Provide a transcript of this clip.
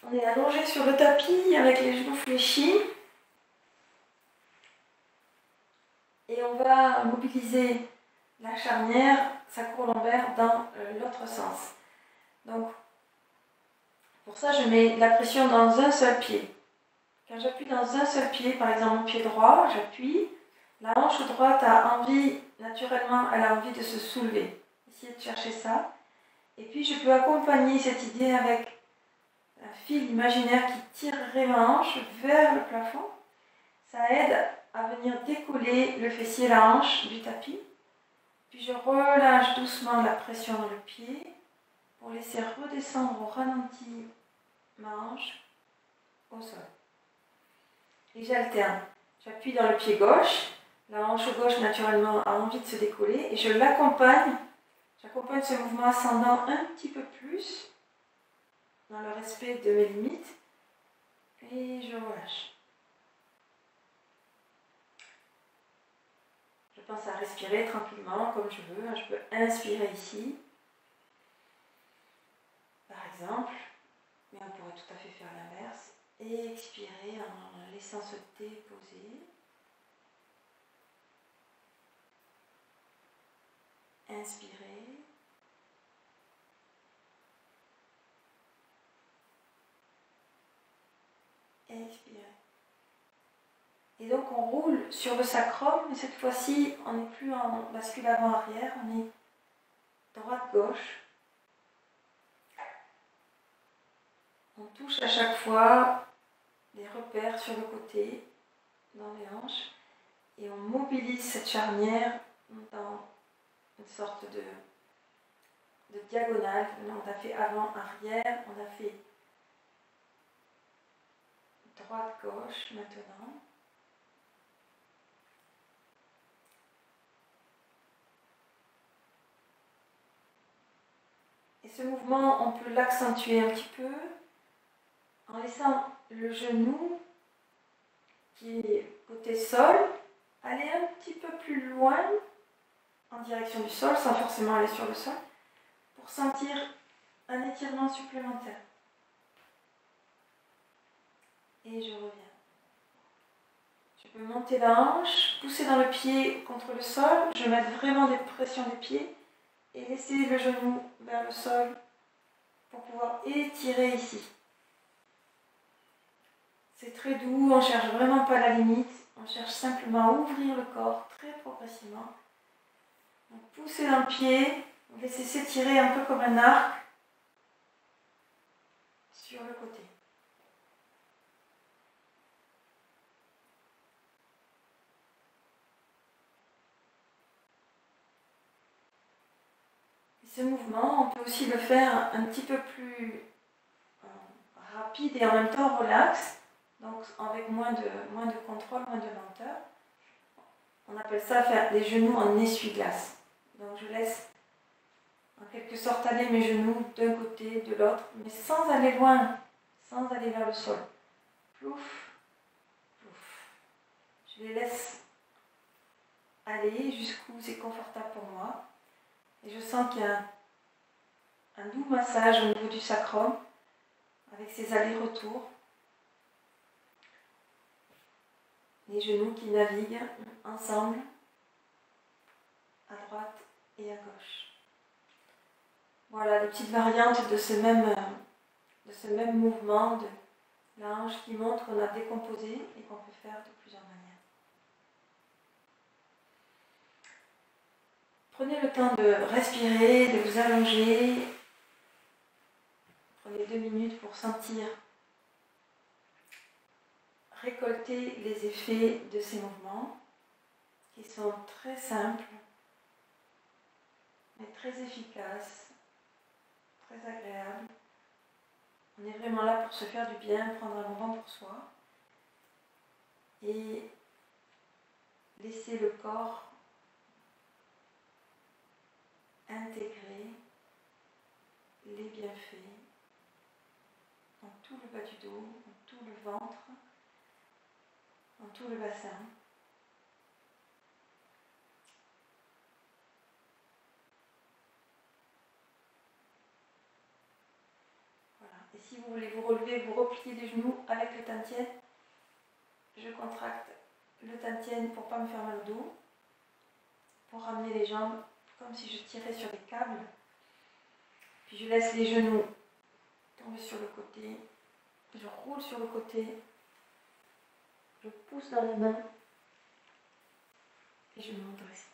On est allongé sur le tapis avec les genoux fléchis. Et on va mobiliser la charnière sacro-lombaire dans l'autre sens. Donc, pour ça, je mets la pression dans un seul pied. Quand j'appuie dans un seul pied, par exemple mon pied droit, j'appuie. La hanche droite a envie, naturellement, elle a envie de se soulever. Essayez de chercher ça. Et puis, je peux accompagner cette idée avec un fil imaginaire qui tirerait ma hanche vers le plafond. Ça aide à venir décoller le fessier et la hanche du tapis. Puis je relâche doucement la pression dans le pied pour laisser redescendre au ralenti ma hanche au sol. Et j'alterne. J'appuie dans le pied gauche. La hanche gauche, naturellement, a envie de se décoller. Et je l'accompagne. J'accompagne ce mouvement ascendant un petit peu plus, dans le respect de mes limites. Et je relâche. Je pense à respirer tranquillement, comme je veux. Je peux inspirer ici, par exemple. Mais on pourrait tout à fait faire l'inverse. Et expirer en laissant se déposer. Inspirer. Expirer. Et donc on roule sur le sacrum, mais cette fois-ci on n'est plus en bascule avant-arrière, on est droite-gauche. On touche à chaque fois des repères sur le côté, dans les hanches, et on mobilise cette charnière dans une sorte de diagonale. On a fait avant-arrière, on a fait droite-gauche maintenant. Et ce mouvement, on peut l'accentuer un petit peu en laissant le genou qui est côté sol aller un petit peu plus loin en direction du sol, sans forcément aller sur le sol, pour sentir un étirement supplémentaire. Et je reviens. Je peux monter la hanche, pousser dans le pied contre le sol, je mets vraiment des pressions des pieds et laisser le genou vers le sol pour pouvoir étirer ici. C'est très doux, on ne cherche vraiment pas la limite, on cherche simplement à ouvrir le corps très progressivement. Donc, poussez dans le pied, laissez s'étirer un peu comme un arc sur le côté. Ce mouvement, on peut aussi le faire un petit peu plus rapide et en même temps relax, donc avec moins de contrôle, moins de lenteur. On appelle ça faire des genoux en essuie-glace. Donc je laisse en quelque sorte aller mes genoux d'un côté, de l'autre, mais sans aller loin, sans aller vers le sol. Plouf, plouf. Je les laisse aller jusqu'où c'est confortable pour moi. Et je sens qu'il y a un doux massage au niveau du sacrum, avec ces allers-retours. Les genoux qui naviguent ensemble, à droite et à gauche. Voilà, les petites variantes de ce même mouvement, de la hanche qui montre qu'on a décomposé et qu'on peut faire de plusieurs manières. Prenez le temps de respirer, de vous allonger. Prenez 2 minutes pour sentir, récolter les effets de ces mouvements qui sont très simples, mais très efficaces, très agréables. On est vraiment là pour se faire du bien, prendre un moment pour soi et laisser le corps intégrer les bienfaits dans tout le bas du dos, dans tout le ventre, dans tout le bassin. Voilà. Et si vous voulez vous relever, vous repliez les genoux avec le tantien. Je contracte le tantien pour ne pas me faire mal au dos, pour ramener les jambes comme si je tirais sur des câbles. Puis je laisse les genoux tomber sur le côté, je roule sur le côté, je pousse dans les mains et je me redresse.